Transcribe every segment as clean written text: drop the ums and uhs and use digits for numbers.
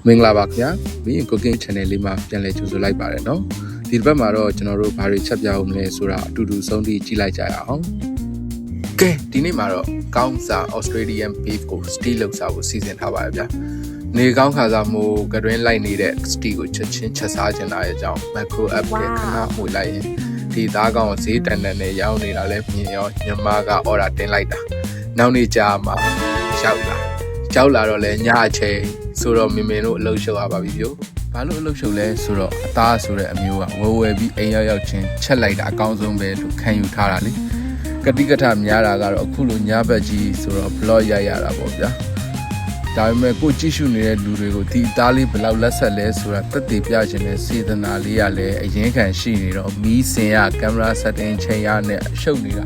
မင်္ဂလာပါခင်ဗျာမင်း cooking channel လေးမှာပြန်လည်ကြိုဆိုလိုက်ပါတယ်เนาะဒီတစ်ပတ်မှာတော့ကျွန်တော်တို့ဘာတွေချက်ပြအောင်မလဲဆိုတာအတူတူဆုံးဖြတ်ကြည့်လိုက်ကြရအောင်ကဲဒီနေ့မှာတော့ကောင်းစား Australian beef ကို steam လုပ်စားဖို့စီစဉ်ထားပါရဗျာနေကောင်းခါစားမှုကတွင်းလိုက်နေတဲ့ steam ကိုချက်ချင်းချက်စားချင်တာရဲ့အကြောင်း macro app ကခဏမှွေလိုက်ရင်ဒီသားကောင်ဈေးတန်တန်နဲ့ရောင်းနေတာလဲမြင်ရောညီမက order တင်လိုက်တာနောက်နေ့ကြာမှာရောက်လာတော့လဲညအချိန်ဆိုတော့မင်းတို့အလုပ်ရှုပ်ရပါပြီပြိုဘာလို့အလုပ်ရှုပ်လဲဆိုတော့အသားဆိုတဲ့အမျိုးကဝယ်ပြီးအိမ်ရောက်ချင်းချက်လိုက်တာအကောင်းဆုံးပဲလို့ခံယူထားတာလေကတိကထများတာကတော့အခုလိုညဘက်ကြီးဆိုတော့ vlog ရိုက်ရတာပေါ့ဗျာဒါပေမဲ့ကိုကြည့်ရှုနေတဲ့လူတွေကိုဒီအသားလေးဘယ်လောက်လက်ဆက်လဲဆိုတာတက်တည်ပြခြင်းနဲ့စေတနာလေးရလဲအရင်ခံရှိနေတော့မီးစင်ရကင်မရာ setting ချိန်ရနဲ့ရှုပ်နေတာ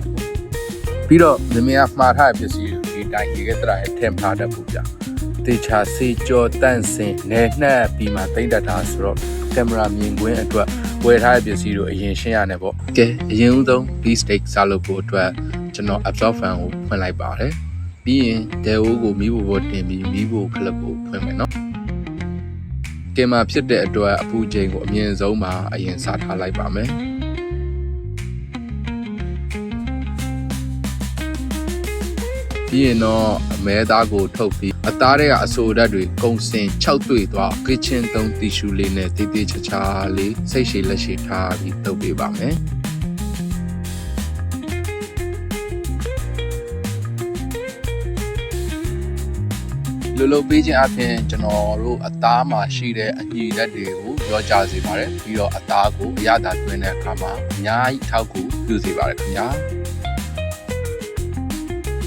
ပြီးတော့မင်းကမှားထားတဲ့ပစ္စည်းဒီတိုင်းရေကတရာရဲ့ထင်ထားတတ်ဘူးဗျာတေချာစေကြောတန့်စင်နဲနှက်ပြီးမှတိမ့်တတ်တာဆိုတော့ကင်မရာမြင်ကွင်းအတွက်ဝယ်ထားတဲ့ပစ္စည်းတို့အရင်ရှင်းရနေပေါ့ကဲအရင်ဦးဆုံး beef steak စားလုပ်ဖို့အတွက်ကျွန်တော် absorb fan ကိုဖွင့်လိုက်ပါတယ်ပြီးရင်ဒဲအိုးကိုမီးဖို့တင်ပြီးမီးဖို့ခလပ်ကိုဖွင့်မယ်နော်ကင်မရာဖြစ်တဲ့အတွက်အပူချိန်ကိုအမြင့်ဆုံးမှာအရင်စားထားလိုက်ပါမယ်ပြီးရင်တော့အမဲသားကိုထုတ်ပြီးအသားတွေကအဆိုဓာတ်တွေကုန်းစင်6တွေ့သွား kitchen သုံးတီရှူလေးနဲ့တေးသေးချာချာလေးစိတ်ရှည်လက်ရှည်ထားပြီးတုပ်ပေးပါမယ်လိုပေးခြင်းအပြင်ကျွန်တော်တို့အသားမှာရှိတဲ့အညီဓာတ်တွေကိုရောကြစေပါတယ်ပြီးတော့အသားကိုအရသာတွင်းတဲ့အခါမှာအများကြီးထောက်ကူပြုစေပါတယ်ခင်ဗျာ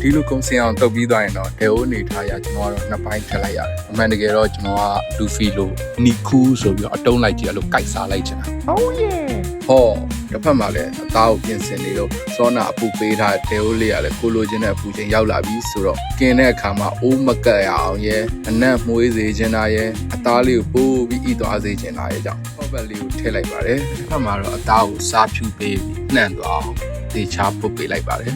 ဒီလိုကုန်းစင်အောင်တုပ်ပြီးသွားရင်တော့ဒဲအိုးနေထားရကျွန်တော်ကတော့နှစ်ပိုင်းထည့်လိုက်ရတယ်အမှန်တကယ်တော့ကျွန်တော်ကလူဖီလိုနီကူးဆိုပြီးတော့အတုံးလိုက်ကြည့်အဲ့လိုကြိုက်စားလိုက်ချင်တာဟောတစ်ဖက်မှာလည်းအသားကိုပြင်ဆင်နေတော့စောနာအပူပေးထားဒဲအိုးလေးကလည်းကိုလိုချင်တဲ့အပူချိန်ရောက်လာပြီဆိုတော့กินတဲ့အခါမှာအိုးမကက်ရအောင်ရဲအနက်မွေးစေချင်တာရဲအသားလေးကိုပိုးပြီးဤသွားစေချင်တာရဲကြောင့်ဟောဘက်လေးကိုထည့်လိုက်ပါတယ်တစ်ဖက်မှာတော့အသားကိုစားဖြူပေးပြီးနှံ့သွားအောင်တေချာပုတ်ပေးလိုက်ပါတယ်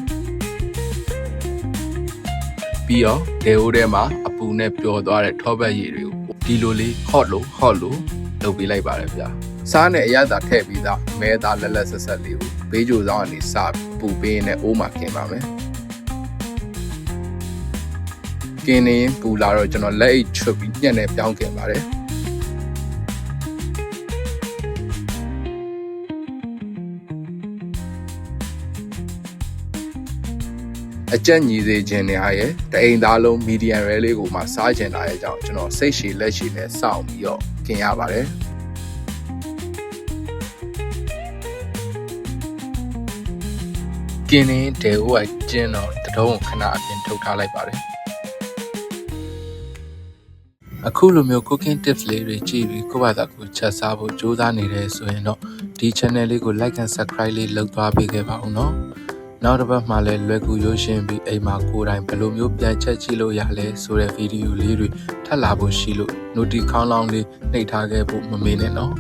ပြီးတော့ဒဲအိုးထဲမှာအပူနဲ့ပျော်သွားတဲ့ထောပတ်ရည်တွေကိုဒီလိုလေးဟော့လို့လုပ်ပေးလိုက်ပါတယ်ဗျာစားနဲ့အရသာထည့်ပြီးသားမဲသားလက်ဆက်လေးကိုဘေးကြိုဆောင်ကနေစပူပေးနေအိုးမှာกินပါမယ်กินနေပူလာတော့ကျွန်တော်လက်အိတ်ချွတ်ပြီးညက်နဲ့ပြောင်းกินပါတယ်အကြက်ညီစေခြင်းနဲ့ဟာရဲ့တအိမ်သားလုံး medium rare လေးကိုမှစားခြင်းတာရဲ့အကြောင်းကျွန်တော်စိတ်ရှည်လက်ရှည်နဲ့စောင့်ပြီးတော့กินရပါတယ်กินနေဒဲအိုးကကျင်းတော့တတုံးခဏအပြင်ထုတ်ထားလိုက်ပါတယ်အခုလိုမျိုး cooking tips လေးတွေကြည့်ပြီးကိုယ့်ဘာသာကိုချက်စားဖို့ကြိုးစားနေတယ်ဆိုရင်တော့ဒီ channel လေးကို like and subscribe လေးလုပ်သွားပေးခဲ့ပါဦးနော်နောက်တစ်ပတ်မှလည်းလွယ်ကူရိုးရှင်းပြီးအိမ်မှာကိုယ်တိုင်ဘယ်လိုမျိုးပြန်ချက်ကြည့်လို့ရလဲဆိုတဲ့ဗီဒီယိုလေးတွေထပ်လာဖို့ရှိလို့ notification ခေါင်းလောင်းလေးနှိပ်ထားခဲ့ဖို့မမေ့နဲ့နော်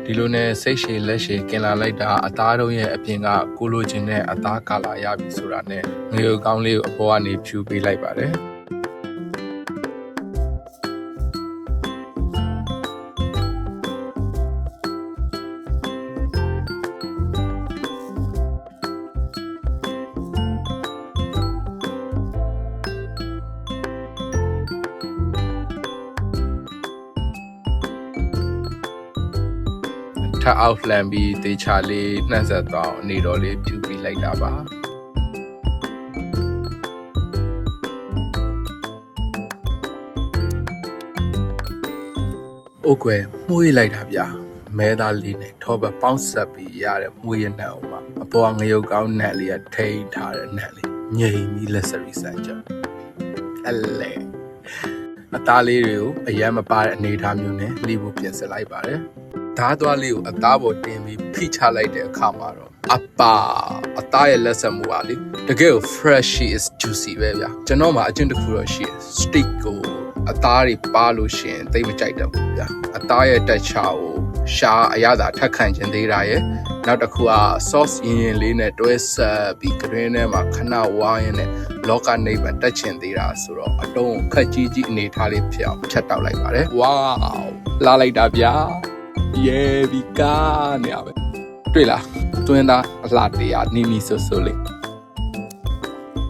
ဒီလိုနဲ့စိတ်ရှည်လက်ရှည်กินလာလိုက်တာအသားတို့ရဲ့အပြင်ကကိုလိုချင်တဲ့အသားကာလာရပြီဆိုတာနဲ့ငရုတ်ကောင်းလေးကိုအပေါ်ကနေဖြူပေးလိုက်ပါတယ်ထအောက်လှမ်းပြီးတေချာလေးနှံ့ဆက်သွားအောင်အနေတော်လေးဖြူပြီးလိုက်တာပါအိုကွယ်မှုေးလိုက်တာဗျာမဲသားလေးနဲ့ထောပတ်ပေါင်းဆက်ပြီးရတဲ့မှုရနှံ့အောင်ပါအပေါ်ငရုတ်ကောင်းနှံ့လေးကထိန်းထားတဲ့နှံ့လေးငြိမ်ပြီးလက်စရီဆန်ကြအလဲအသားလေးတွေကိုအရမ်းမပါတဲ့အနေအထားမျိုးနဲ့လီဖို့ပြင်ဆင်လိုက်ပါတယ်ဓာတ်သွားလေးကိုအသားပေါ်တင်ပြီးဖိချလိုက်တဲ့အခါမှာတော့အသားရဲ့လက်ဆက်မှုပါလေတကယ်ကို fresh is juicy ပဲဗျာကျွန်တော်မှာအကျင့်တစ်ခုတော့ရှိတယ် steak ကိုအသားတွေပါလို့ရှိရင်သိမကြိုက်တော့ဘူးဗျာအသားရဲ့တက်ချာကို ရှာအရသာထက်ခံခြင်းသေးတာရဲ့နောက်တစ်ခုက sauce ရင်းရင်းလေးနဲ့တွဲဆက်ပြီးကရင်ထဲမှာခဏဝါးရင်းနဲ့လောကနိဗ္ဗာန်တက်ချင်သေးတာဆိုတော့အတုံးခက်ကြီးကြီးအနေထားလေးဖြစ်အောင်ဖြတ်တောက်လိုက်ပါတယ်ဝေါလာလိုက်တာဗျာယေဘီကာနေရပဲတွေ့လားတွင်းသားအလှတရားနီနီဆိုဆိုလေး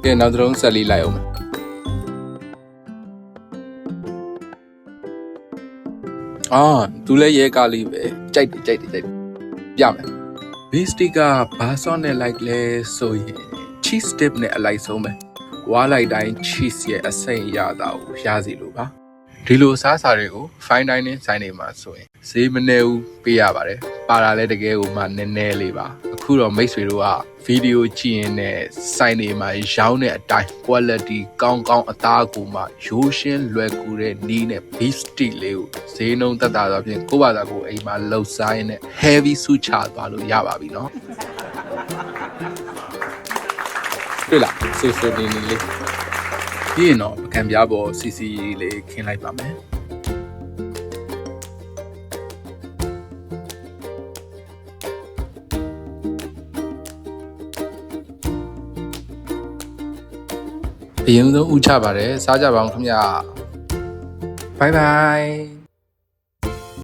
ကဲနောက်တစ်လုံးဆက်လေးလိုက်အောင်သူလည်းရဲကားလေးပဲကြိုက်တယ်ပြမယ် base stick ကဘာဆော့နဲ့လိုက်လဲဆိုရင် cheese dip နဲ့အလိုက်ဆုံးပဲဝါလိုက်တိုင်း cheese ရဲ့အစိမ့်ရတာကိုရစီလို့ပါဒီလိုအစားအစာတွေကို fine dining ဆိုင်တွေမှာဆိုရင်ဈေးမနည်းဘူးပေးရပါတယ်ပါတာလည်းတကယ်ကိုမှနည်းနည်းလေးပါအခုတော့မိတ်ဆွေတို့ကဗီဒီယိုကြည့်ရင်လည်းဆိုင်တွေမှာရောင်းတဲ့အတိုင်း quality ကောင်းအသားကိုမှရိုးရှင်းလွယ်ကူတဲ့နီးနဲ့ beef stick လေးကိုဈေးနှုန်းသက်သာတော့ဖြင့်ကိုယ့်ဘာသာကိုအိမ်မှာလှုပ်စားရင်းနဲ့ heavy ဆုချသွားလို့ရပါပြီနော်တွေ့လားဆိုနေနေလေးပြီးရင်တော့ပကံပြားပေါ်စီစီလေးခင်းလိုက်ပါမယ်အရင်ဆုံးဥချပါတယ်စားကြပါအောင်ခင်ဗျာဘိုင်ဘိုင်